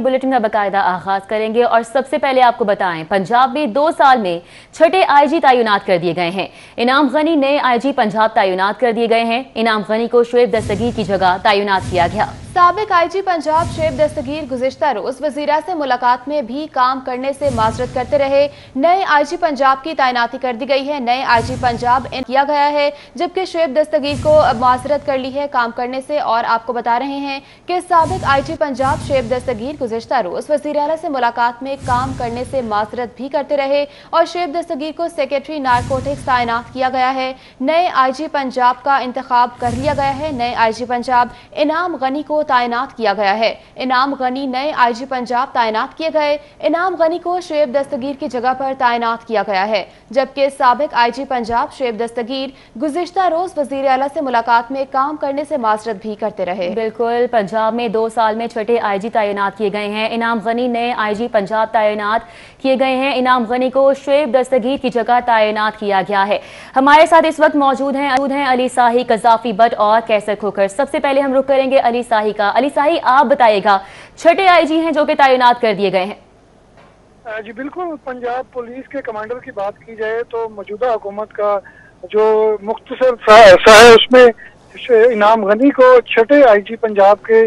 Bulletin का बाकायदा आगाज करेंगे और सबसे पहले आपको बताएं, पंजाब में 2 साल में छठे आईजी तैनात कर दिए गए हैं। इनाम गनी नए आईजी पंजाब तैनात कर दिए गए हैं। इनाम गनी को शुएब दस्तगीर की जगह तैनात किया गया। साबिक आईजी पंजाब शुएब दस्तगीर गुज़िश्ता रोज वज़ीरा से मुलाकात में भी काम करने से माजरत करते रहे। नए आईजी पंजाब की तैनाती कर दी गई है। नए आईजी पंजाब किया गया है, जबकि शुएब दस्तगीर को माजरत कर ली है काम करने से। और आपको बता रहे हैं कि साबिक आईजी पंजाब शुएब दस्तगीर गुज़िश्ता रोज वज़ीर आला से मुलाकात में काम करने से माजरत भी करते रहे और शुएब दस्तगीर को सेक्रेटरी नारकोटिक्स तैनात किया गया है। नए आईजी पंजाब का इंतखाब कर लिया गया है। नए आईजी पंजाब इनाम गनी को तैनात किया गया है। इनाम गनी नए आईजी पंजाब तैनात किए गए। इनाम गनी को शुएब दस्तगीर की जगह पर तैनात किया गया है, जबकि साबिक आईजी पंजाब शुएब दस्तगीर गुज़िश्ता रोज वज़ीर आला से मुलाकात में काम करने से माजरत भी करते रहे। बिल्कुल, पंजाब में 2 साल में छठे आईजी तैनात किए गए हैं। इनाम गनी नए आईजी पंजाब तैनात किए गए हैं। इनाम गनी को शुएब दस्तगीर की जगह तैनात किया गया है। हमारे साथ इस वक्त मौजूद हैं अली साही, कज़ाफी भट्ट और कैसर खोखर। सबसे पहले हम रुख करेंगे अली साही का। अली साही, आप बताइएगा, छठे आईजी हैं जो कि तैनात कर दिए गए हैं। जी बिल्कुल, पंजाब पुलिस के कमांडर की बात की जाए तो मौजूदा हुकूमत का जो मुख्तसर सा है उसमें इनाम गनी को छठे आईजी पंजाब के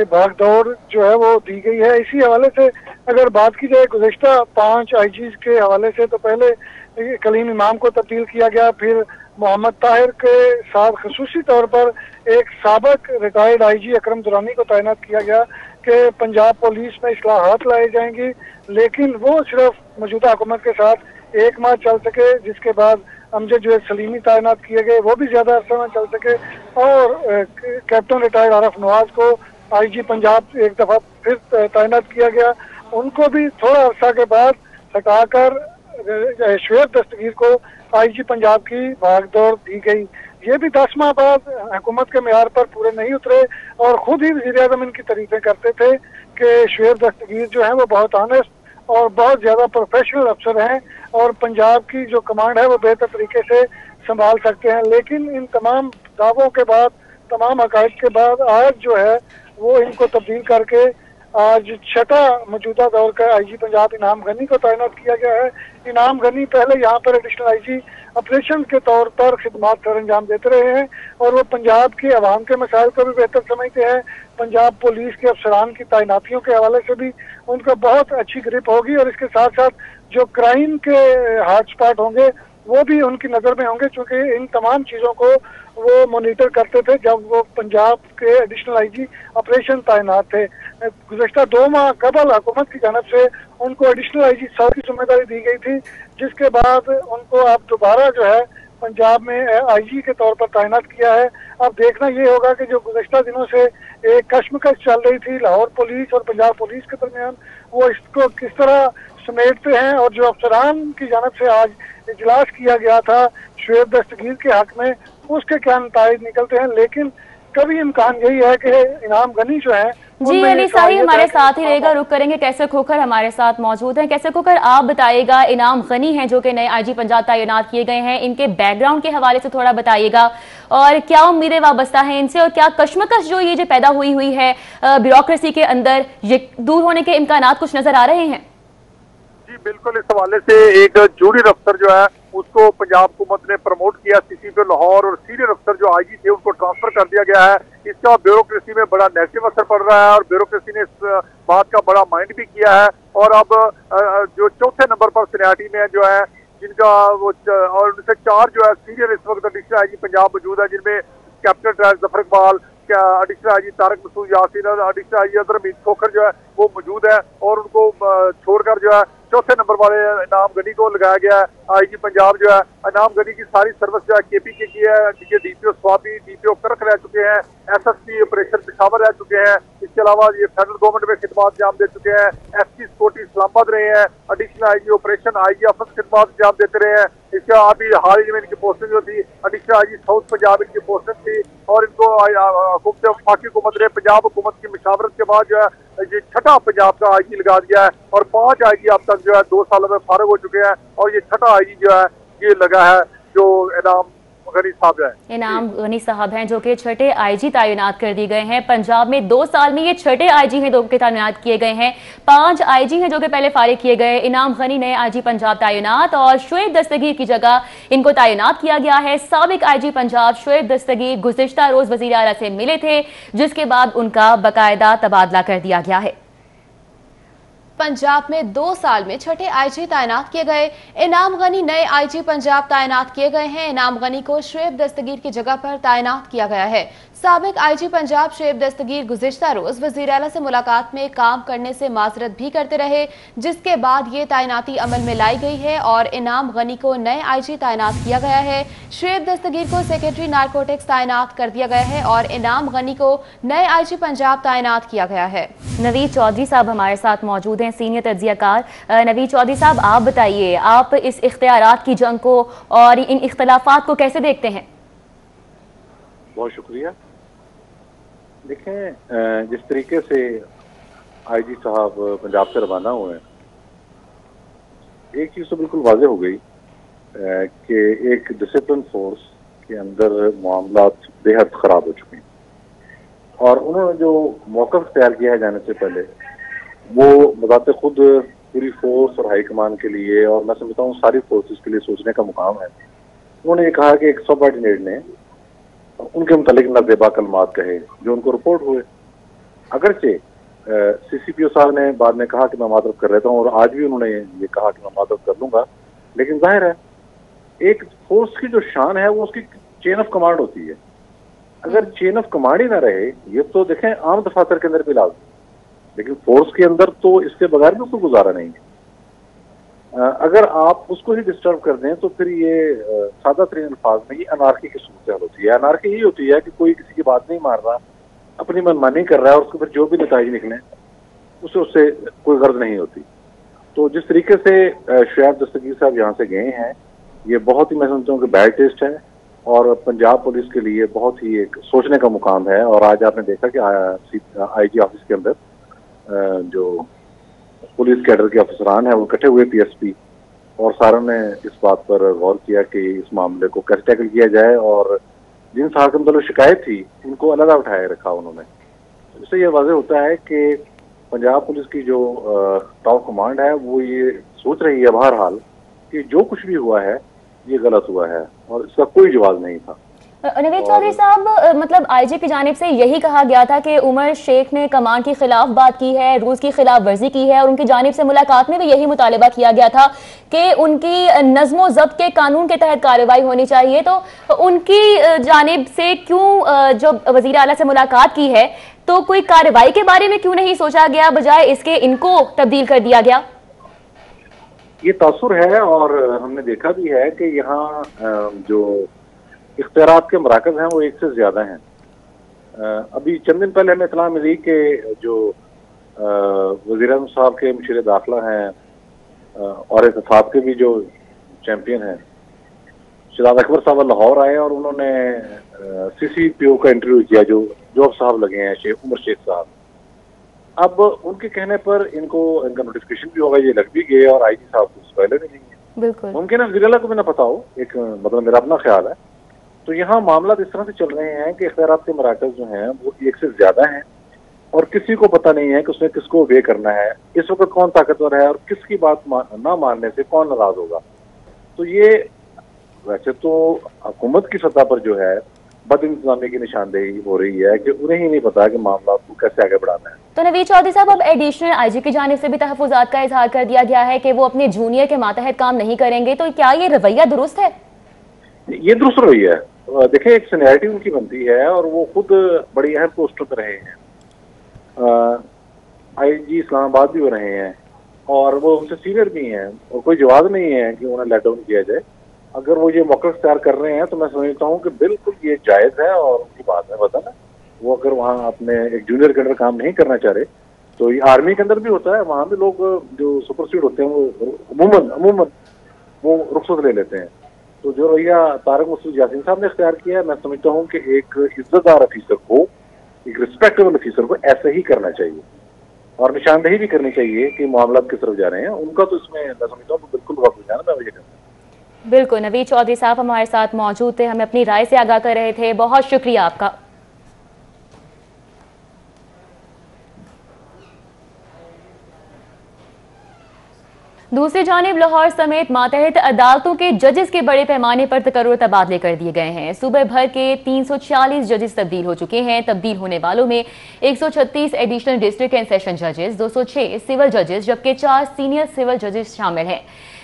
भागदौड़ जो है वो दी गई है। इसी हवाले से अगर बात की जाए गुज़िश्ता 5 आईजी के हवाले से, तो पहले कलीम इमाम को तब्दील किया गया, फिर मोहम्मद ताहिर के साथ खसूसी तौर पर एक साबिक रिटायर्ड आईजी अकरम दुरानी को तैनात किया गया कि पंजाब पुलिस में इस्लाहात लाए जाएंगी, लेकिन वो सिर्फ मौजूदा हुकूमत के साथ 1 माह चल सके, जिसके बाद अमजद जो सलीमी तैनात किए गए, वो भी ज्यादा अरसा में चल सके। और कैप्टन रिटायर्ड आरफ नवाज को आईजी पंजाब एक दफा फिर तैनात किया गया, उनको भी थोड़ा अरसा के बाद हटाकर शुएब दस्तगीर को आईजी पंजाब की भागदौड़ दी गई। ये भी 10 माह बाद हुकूमत के मेयार पर पूरे नहीं उतरे और खुद ही वज़ीर आज़म इनकी तारीफें करते थे कि शुएब दस्तगीर जो है वो बहुत ऑनेस्ट और बहुत ज्यादा प्रोफेशनल अफसर हैं और पंजाब की जो कमांड है वो बेहतर तरीके से संभाल सकते हैं। लेकिन इन तमाम दावों के बाद, तमाम हकायक के बाद आज जो है वो इनको तब्दील करके आज छठा मौजूदा दौर का आईजी पंजाब इनाम गनी को तैनात किया गया है। इनाम गनी पहले यहाँ पर एडिशनल आईजी ऑपरेशन के तौर पर खिदमात सर अंजाम देते रहे हैं और वो पंजाब के अवाम के मसाइल को भी बेहतर समझते हैं। पंजाब पुलिस के अफसरान की तैनातियों के हवाले से भी उनका बहुत अच्छी ग्रिप होगी और इसके साथ साथ जो क्राइम के हॉटस्पॉट होंगे वो भी उनकी नज़र में होंगे, क्योंकि इन तमाम चीज़ों को वो मॉनिटर करते थे जब वो पंजाब के एडिशनल आईजी ऑपरेशन तैनात थे। गुज़श्ता 2 माह कबल हुकूमत की जानब से उनको एडिशनल आईजी साउथ की जिम्मेदारी दी गई थी, जिसके बाद उनको अब दोबारा जो है पंजाब में आईजी के तौर पर तैनात किया है। अब देखना ये होगा कि जो गुज़श्ता दिनों से एक कश्मकश चल रही थी लाहौर पुलिस और पंजाब पुलिस के दरमियान, वो इसको किस तरह समेटते हैं। और जो अफसरान की जानब से आज इजलास किया गया था शुएब दस्तगीर के हक में, उसके क्या नताइज निकलते हैं। लेकिन कभी इम्कान यही है कि इनाम गनी जो है जी अली साही हमारे साथ ही रहेगा। रुक करेंगे कैसर खोखर हमारे साथ मौजूद हैं। कैसर खोखर, आप बताइएगा, इनाम गनी हैं जो कि नए आईजी पंजाब तैनात किए गए हैं, इनके बैकग्राउंड के हवाले से थोड़ा बताइएगा और क्या उम्मीदें वाबस्ता हैं इनसे और क्या कश्मकश जो ये जो पैदा हुई है ब्यूरोक्रेसी के अंदर, ये दूर होने के इम्कान कुछ नजर आ रहे हैं? जी बिल्कुल, इस हवाले से एक जूनियर अफसर जो है उसको पंजाब हुकूमत ने प्रमोट किया सीसीपी लाहौर और सीनियर अफसर जो आईजी थे उनको ट्रांसफर कर दिया गया है। इसका ब्यूरोक्रेसी में बड़ा नेगेटिव असर पड़ रहा है और ब्यूरोक्रेसी ने इस बात का बड़ा माइंड भी किया है। और अब जो चौथे नंबर पर सीनियरिटी में जो है जिनका वो और उनसे 4 जो है सीनियर इस वक्त एडिशनल आईजी पंजाब मौजूद है, जिनमें captain Zafar Iqbal, additional IG Tariq Masood Yasin और एडिशनल आईजी अदर हमीद खोखर जो है वो मौजूद है और उनको छोड़कर जो है चौथे नंबर वाले इनाम गनी को लगाया गया है। आईजी पंजाब जो है इनाम गनी की सारी सर्विस जो है केपीके की है। ये डीपीओ स्वाबी, डीपीओ करक रह चुके हैं, एसएसपी ऑपरेशन पेशावर रह चुके हैं। इसके अलावा ये फेडरल गवर्नमेंट में खिदमात अंजाम दे चुके हैं। एसपी सिक्योरिटी इस्लामाबाद रहे हैं, additional IG operation, IG office खिदमात अंजाम देते रहे हैं। इसके अभी हाल ही में इनकी पोस्टिंग जो थी एडिशनल आईजी साउथ पंजाब इनकी पोस्टिंग थी और इनको पाकि हुकूमत ने पंजाब हुकूमत की मशावरत के बाद जो है ये छठा पंजाब का आईजी लगा दिया है और 5 आईजी अब तक जो है 2 सालों में फारिग हो चुके हैं और ये छठा आईजी जो है ये लगा है जो इनाम गनी साहब जो है, इनाम गनी साहब हैं, जो कि छठे आईजी तैनात कर दिए गए हैं पंजाब में। 2 साल में ये छठे आईजी हैं जो कि तैनात किए गए हैं। 5 आईजी हैं जो कि पहले फारिग किए गए। इनाम गनी नए आईजी पंजाब तैनात और शुएब दस्तगीर की जगह इनको तैनात किया गया है। साबिक आईजी पंजाब शुएब दस्तगीर गुज़िश्ता रोज वज़ीर आला से मिले थे, जिसके बाद उनका बाकायदा तबादला कर दिया गया है। पंजाब में 2 साल में छठे आईजी तैनात किए गए। इनाम गनी नए आईजी पंजाब तैनात किए गए हैं। इनाम गनी को शुएब दस्तगीर की जगह पर तैनात किया गया है। साबिक आईजी पंजाब शुएब दस्तगीर गुज़िश्ता रोज वज़ीर आला से मुलाकात में काम करने से माजरत भी करते रहे, जिसके बाद ये तैनाती अमल में लाई गई है और इनाम गनी को नए आईजी तैनात किया गया है। शुएब दस्तगीर को सेक्रेटरी नारकोटिक्स तैनात कर दिया गया है और इनाम गनी को नए आईजी पंजाब तैनात किया गया है। नवीद चौधरी साहब हमारे साथ मौजूद हैं, सीनियर तज्जियाकार। नवीद चौधरी साहब, आप बताइए, आप इस इख्तियारात की जंग को और इन इख्तलाफात को कैसे देखते हैं? बहुत शुक्रिया। देखें, जिस तरीके से आईजी साहब पंजाब से रवाना हुए हैं, एक चीज तो बिल्कुल वाज़ेह हो गई कि एक डिसिप्लिन फोर्स के अंदर मामलात बेहद खराब हो चुके हैं और उन्होंने जो मौक़िफ़ तैयार किया है जाने से पहले, वो बताते खुद पूरी फोर्स और हाईकमान के लिए, और मैं समझता हूँ सारी फोर्सेस के लिए सोचने का मुकाम है। उन्होंने ये कहा कि एक सबऑर्डिनेट ने उनके मुतालिक नाज़ेबा कलमात कहे जो उनको रिपोर्ट हुए। अगरचे CCPO साहब ने बाद में कहा कि मैं मातरफ कर लेता हूँ, और आज भी उन्होंने ये कहा कि मैं मातरफ कर लूंगा, लेकिन जाहिर है एक फोर्स की जो शान है वो उसकी चेन ऑफ कमांड होती है। अगर चेन ऑफ कमांड ही ना रहे, ये तो देखें आम दफातर के अंदर भी लाज़मी, लेकिन फोर्स के अंदर तो इसके बगैर भी कोई गुजारा नहीं है। अगर आप उसको ही डिस्टर्ब कर दें तो फिर ये सादा तरीन अल्फाज में ये अनार्की की सूरत होती है। अनार्की यही होती है कि कोई किसी की बात नहीं मान रहा, अपनी मनमानी कर रहा है, और उसको फिर जो भी नतीजे निकले उससे कोई गर्ज नहीं होती। तो जिस तरीके से शुएब दस्तगीर साहब यहाँ से गए हैं, ये बहुत ही, मैं समझता हूँ कि बैड टेस्ट है और पंजाब पुलिस के लिए बहुत ही एक सोचने का मुकाम है। और आज आपने देखा कि IG ऑफिस के अंदर जो पुलिस कैडर के अफसरान हैं वो इकट्ठे हुए PSP, और सारों ने इस बात पर गौर किया कि इस मामले को कैसे टैकल किया जाए, और जिन साहब के मतलब शिकायत थी उनको अलग उठाए रखा उन्होंने। इससे ये वाज़ेह होता है कि पंजाब पुलिस की जो टॉप कमांड है वो ये सोच रही है बहरहाल कि जो कुछ भी हुआ है ये गलत हुआ है और इसका कोई जवाब नहीं था। नवीद चौधरी साहब, मतलब IG की जानिब से यही कहा गया था कि उमर शेख ने कमान के खिलाफ बात की है, रूस की खिलाफ वर्जी की है, और उनकी जानिब से मुलाकात में भी यही मुतालबा किया गया था कि उनकी नज़्म ज़ब्त के कानून के तहत कार्रवाई होनी चाहिए। तो उनकी जानिब से क्यों जो वज़ीर आला से मुलाकात की है, तो कोई कार्रवाई के बारे में क्यों नहीं सोचा गया, बजाय इसके इनको तब्दील कर दिया गया? ये तासुर है, और हमने देखा भी है कि यहाँ जो इख्तियारात के मराकज़ हैं वो एक से ज्यादा हैं। अभी चंद दिन पहले हमें इत्तला मिली कि जो वज़ीर आज़म साहब के मुशीर दाखिला हैं और इत्तेफाक के भी जो चैंपियन हैं शहजाद अकबर साहब लाहौर आए और उन्होंने CCPO का इंटरव्यू किया, जो अब साहब लगे हैं उमर शेख साहब। अब उनके कहने पर इनका नोटिफिकेशन भी होगा, ये लग भी गए, और IG साहब को पहले नहीं है। बिल्कुल मुमकिन है वज़ीर आला को भी ना पता हो, एक मतलब मेरा अपना ख्याल है। तो यहाँ मामला इस तरह से चल रहे हैं कि इख्तियारात के मराकज़ जो हैं वो एक से ज्यादा हैं और किसी को पता नहीं है कि उसने किसको वे करना है, इस वक्त कौन ताकतवर है और किसकी बात ना मानने से कौन नाराज होगा। तो ये वैसे तो हुकूमत की सतह पर जो है बद इंतजामी की निशानदेही हो रही है कि उन्हें ही नहीं पता कि मामला को कैसे आगे बढ़ाना है। तो नवीद चौधरी साहब, अब एडिशनल IG की जानिब से भी तहफ़्फ़ुज़ात का इजहार कर दिया गया है कि वो अपने जूनियर के मातहत काम नहीं करेंगे, तो क्या ये रवैया दुरुस्त है? ये दुरुस्त रवैया है। देखें, एक सीनियरिटी उनकी बनती है और वो खुद बड़ी अहम पोस्टों पर रहे हैं। IG इस्लामाबाद भी हो रहे हैं और वो उनसे सीनियर भी हैं, और कोई जवाब नहीं है कि उन्हें लेट डाउन किया जाए। अगर वो ये मौक़िफ़ तैयार कर रहे हैं तो मैं समझता हूँ कि बिल्कुल ये जायज़ है और उनकी बात है, पता ना, वो अगर वहाँ अपने एक जूनियर के अंदर काम नहीं करना चाह रहे, तो ये आर्मी के अंदर भी होता है, वहाँ भी लोग जो सुपरसीड होते हैं वो अमूमन वो रुख्सत ले लेते हैं। तो जो रवैया तारिक मसूद यासीन साहब ने इख्तियार किया है, मैं समझता हूँ कि एक इज्जतदार अफीसर को, एक रिस्पेक्टेबल अफीसर को ऐसे ही करना चाहिए और निशानदेही भी करनी चाहिए कि मामला किस तरफ जा रहे हैं। उनका तो इसमें मैं समझता हूँ बिल्कुल वापस जाना मैं वजह करता हूँ। बिल्कुल, नवीद चौधरी साहब हमारे साथ मौजूद थे, हमें अपनी राय से आगाह कर रहे थे। बहुत शुक्रिया आपका। दूसरी जानिब लाहौर समेत मातहत अदालतों के जजेस के बड़े पैमाने पर तकर्रुर तबादले कर दिए गए हैं। सूबे भर के 346 जजेस तब्दील हो चुके हैं। तब्दील होने वालों में 136 एडिशनल डिस्ट्रिक्ट एंड सेशन जजेस, 206 सिविल जजेस जबकि 4 सीनियर सिविल जजेस शामिल हैं।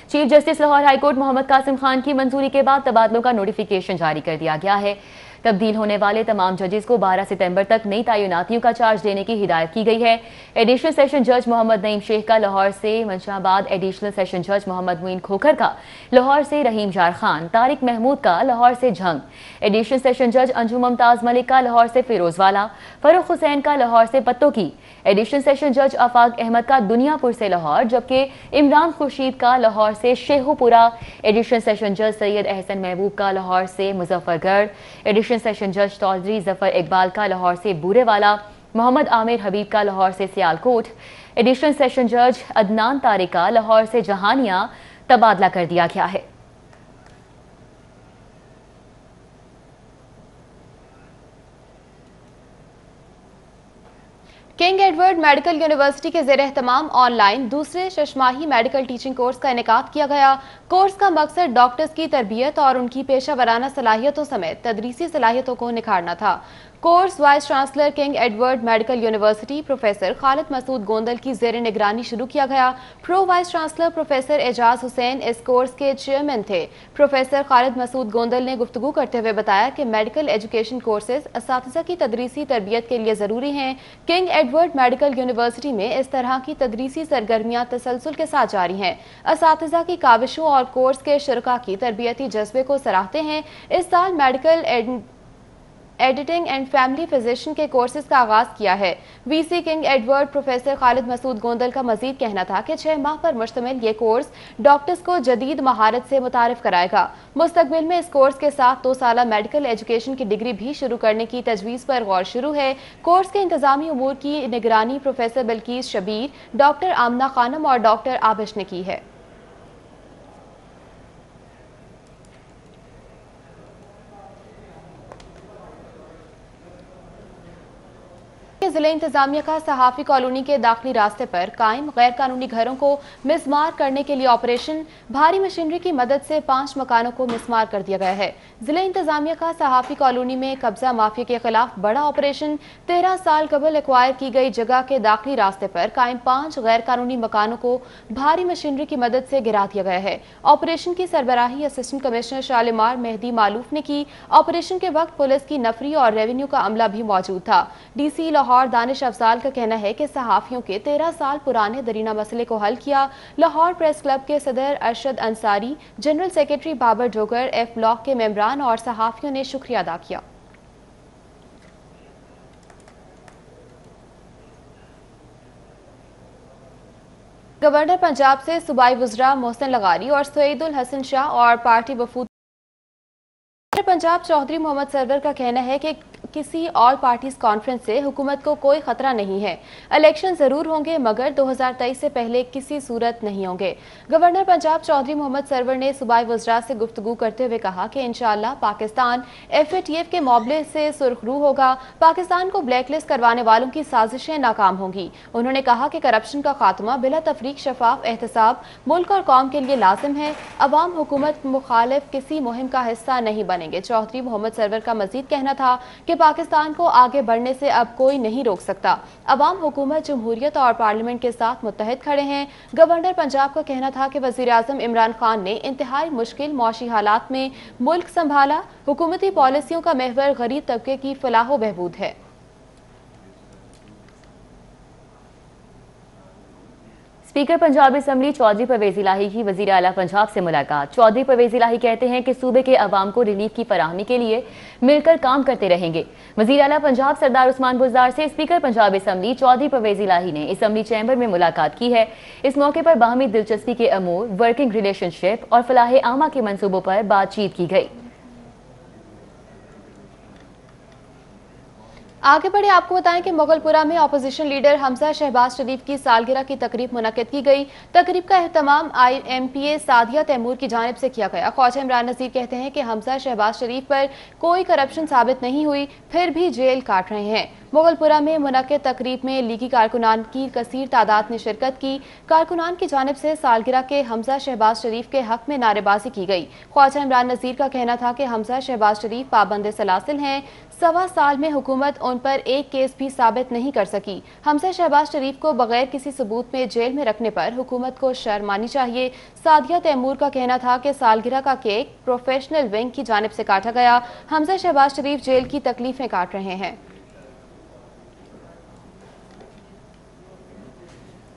Chief justice Lahore high court Mohammad Qasim Khan की मंजूरी के बाद तबादलों का नोटिफिकेशन जारी कर दिया गया है। तब्दील होने वाले तमाम जजेस को 12 सितंबर तक नई तैनातियों का चार्ज देने की हिदायत की गई है। एडिशनल सेशन जज मोहम्मद नईम शेख का लाहौर से, मंशाबाद एडिशनल सेशन जज मोहम्मद मुइन खोखर का लाहौर से, रहीम जार खान, तारिक महमूद का लाहौर से झंग, एडिशनल सेशन जज अंजुम मुमताज मलिक का लाहौर से फिरोजवाला, फरूख हुसैन का लाहौर से पत्तो की, एडिशनल सेशन जज आफाक अहमद का दुनियापुर से लाहौर, जबकि इमरान खुर्शीद का लाहौर से शेखुपुरा, एडिशनल सेशन जज सैयद अहसन महबूब का लाहौर से मुजफ्फरगढ़, एडिशनल सेशन जज चौधरी जफर इकबाल का लाहौर से बूरेवाला, मोहम्मद आमिर हबीब का लाहौर से सियालकोट, एडिशनल सेशन जज अदनान तारिक का लाहौर से जहानिया तबादला कर दिया गया है। किंग एडवर्ड मेडिकल यूनिवर्सिटी के ज़ेर एहतमाम ऑनलाइन दूसरे शशमाही मेडिकल टीचिंग कोर्स का इनेकाद किया गया। कोर्स का मकसद डॉक्टर्स की तरबियत और उनकी पेशा वराना सलाहियतों समेत तदरीसी सलाहियतों को निखारना था। Course vice chancellor King Edward Medical University professor Khalid Masood Gondal की ज़ेर निगरानी शुरू किया गया। Pro vice chancellor professor Ijaz Hussain इस कोर्स के चेयरमैन थे। प्रोफेसर खालिद मसूद गोंदल ने गुफ्तगू करते हुए बताया कि मेडिकल एजुकेशन कोर्सेज असातिज़ा की तदरीसी तरबियत के लिए ज़रूरी हैं। किंग एडवर्ड मेडिकल यूनिवर्सिटी में इस तरह की तदरीसी सरगर्मियां तसलसल के साथ जारी हैं। असातिज़ा की काविशों और कोर्स के शुरका की तरबियती जज्बे को सराहते हैं। इस साल medical editing and family physician के कोर्सेज का आगाज किया है। VC King Edward professor Khalid Masood Gondal का मजीद कहना था कि 6 माह पर मुश्तमिल ये कोर्स डॉक्टर्स को जदीद महारत से मुतारिफ कराएगा। मुस्तकबिल में इस कोर्स के साथ 2 साला मेडिकल एजुकेशन की डिग्री भी शुरू करने की तजवीज़ पर गौर शुरू है। कोर्स के इंतजामी उमूर की निगरानी प्रोफेसर बल्कीस शबीर, डॉक्टर आमना खानम और डॉक्टर आबिश ने की है। जिला इंतजामिया का सहाफी कॉलोनी के दाखिली रास्ते पर कायम गैर कानूनी घरों को मिसमार करने के लिए ऑपरेशन भारी मशीनरी की मदद से 5 मकानों को मिसमार कर दिया गया है। जिला इंतजामिया का सहाफी कॉलोनी में कब्जा माफिया के खिलाफ बड़ा ऑपरेशन 13 साल कबल एक्वायर की गई जगह के दाखिली रास्ते पर कायम 5 गैर कानूनी मकानों को भारी मशीनरी की मदद से गिरा दिया गया है। ऑपरेशन की सरबराही असिस्टेंट कमिश्नर शालिमार मेहदी मालूफ ने की। ऑपरेशन के वक्त पुलिस की नफरी और रेवेन्यू का अमला भी मौजूद था। डीसी लाहौर दानिश अफजाल का कहना है कि सहाफियों के 13 साल पुराने दरीना मसले को हल किया। लाहौर प्रेस क्लब के सदर अरशद अंसारी, जनरल सेक्रेटरी बाबर जोगर, एफ ब्लॉक के मेंबरान और सहाफियों ने शुक्रिया अदा किया। गवर्नर पंजाब से सूबाई वज़रा मोहसिन लगारी और सईदुल हसन शाह और पार्टी वफूद पंजाब चौधरी मोहम्मद सरवर का कहना है कि किसी ऑल पार्टीज कॉन्फ्रेंस से हुकूमत को कोई खतरा नहीं है। इलेक्शन जरूर होंगे मगर 2023 से पहले किसी सूरत नहीं होंगे। गवर्नर पंजाब चौधरी मोहम्मद सरवर ने सूबाई वज़रा से गुफ्तगू करते हुए कहा कि इंशाअल्लाह पाकिस्तान FATF के मुकाबले से सुर्खरू होगा। पाकिस्तान को ब्लैकलिस्ट करवाने वालों की साजिशें नाकाम होंगी। उन्होंने कहा कि करप्शन का खात्मा बिला तफरीक शफाफ एहतसाब मुल्क और कौम के लिए लाजिम है। अवाम हुकूमत मुखालिफ किसी मुहिम का हिस्सा नहीं बनेंगे। चौधरी मोहम्मद सरवर का मजीद कहना था कि पाकिस्तान को आगे बढ़ने से अब कोई नहीं रोक सकता। अवाम हुकूमत जमहूरियत और पार्लियामेंट के साथ मुत्तहिद खड़े हैं। गवर्नर पंजाब का कहना था कि वज़ीर आज़म इमरान खान ने इंतहाई मुश्किल मौशी हालात में मुल्क संभाला। हुकूमती पॉलिसियों का महवर गरीब तबके की फलाह बहबूद है। स्पीकर पंजाब असम्बली चौधरी परवेज इलाही की वजीर आला पंजाब से मुलाकात। चौधरी परवेज इलाही कहते हैं कि सूबे के अवाम को रिलीफ की फराहमी के लिए मिलकर काम करते रहेंगे। वजीर आला पंजाब सरदार उस्मान बुज़दार से स्पीकर पंजाब असम्बली चौधरी परवेज इलाही ने असम्बली चैम्बर में मुलाकात की है। इस मौके पर बाहमी दिलचस्पी के अमूर, वर्किंग रिलेशनशिप और फलाह आमा के मंसूबों पर बातचीत की गई। आगे बढ़े आपको बताएं कि मोगलपुरा में अपोजिशन लीडर हमजा शहबाज शरीफ की सालगिरह की तकरीब मुनक्किद की गई। तकरीब का एहतमाम IMPA सादिया तैमूर की जानिब से किया गया। ख्वाजा इमरान नज़ीर कहते हैं कि हमजा शहबाज शरीफ पर कोई करप्शन साबित नहीं हुई, फिर भी जेल काट रहे हैं। मोगलपुरा में मुनक्किद तकरीब में लीगी कारकुनान की कसीर तादाद ने शिरकत की। कारकुनान की जानिब से सालगिरह के हमजा शहबाज शरीफ के हक में नारेबाजी की गई। ख्वाजा इमरान नज़ीर का कहना था कि हमजा शहबाज शरीफ पाबंद सलासिल हैं। 1.25 साल में हुकूमत उन पर एक केस भी साबित नहीं कर सकी। हमजा शहबाज शरीफ को बगैर किसी सबूत में जेल में रखने पर हुकूमत को शर्म आनी चाहिए। सादिया तैमूर का कहना था कि सालगिरह का केक प्रोफेशनल विंग की जानिब से काटा गया। हमजा शहबाज शरीफ जेल की तकलीफें काट रहे हैं।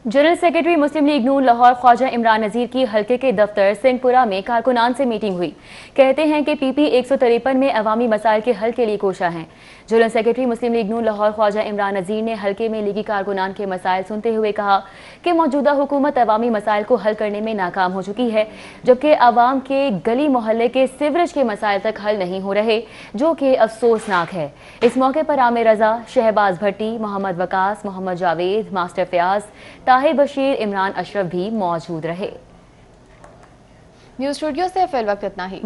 जनरल सेक्रेटरी मुस्लिम लीग नून लाहौर ख्वाजा इमरान नज़ीर की हल्के के दफ्तर सिंहपुरा में कारकुनान से मीटिंग हुई। कहते हैं कि PP 153 में अवामी मसाइल के हल के लिए कोशा हैं। जनरल सेक्रेटरी मुस्लिम लीग नून लाहौर ख्वाजा इमरान नज़ीर ने हल्के में लीगी कारकुनान के मसाइल सुनते हुए कहा कि मौजूदा हुकूमत अवामी मसाइल को हल करने में नाकाम हो चुकी है, जबकि आवाम के गली मोहल्ले के सीवरेज के मसाइल तक हल नहीं हो रहे, जो कि अफसोसनाक है। इस मौके पर आमिर रजा, शहबाज भट्टी, मोहम्मद वकास, मोहम्मद जावेद, मास्टर फयाज, ताहिर बशीर, इमरान अशरफ भी मौजूद रहे। न्यूज़ स्टूडियो से फिल वक्त इतना ही।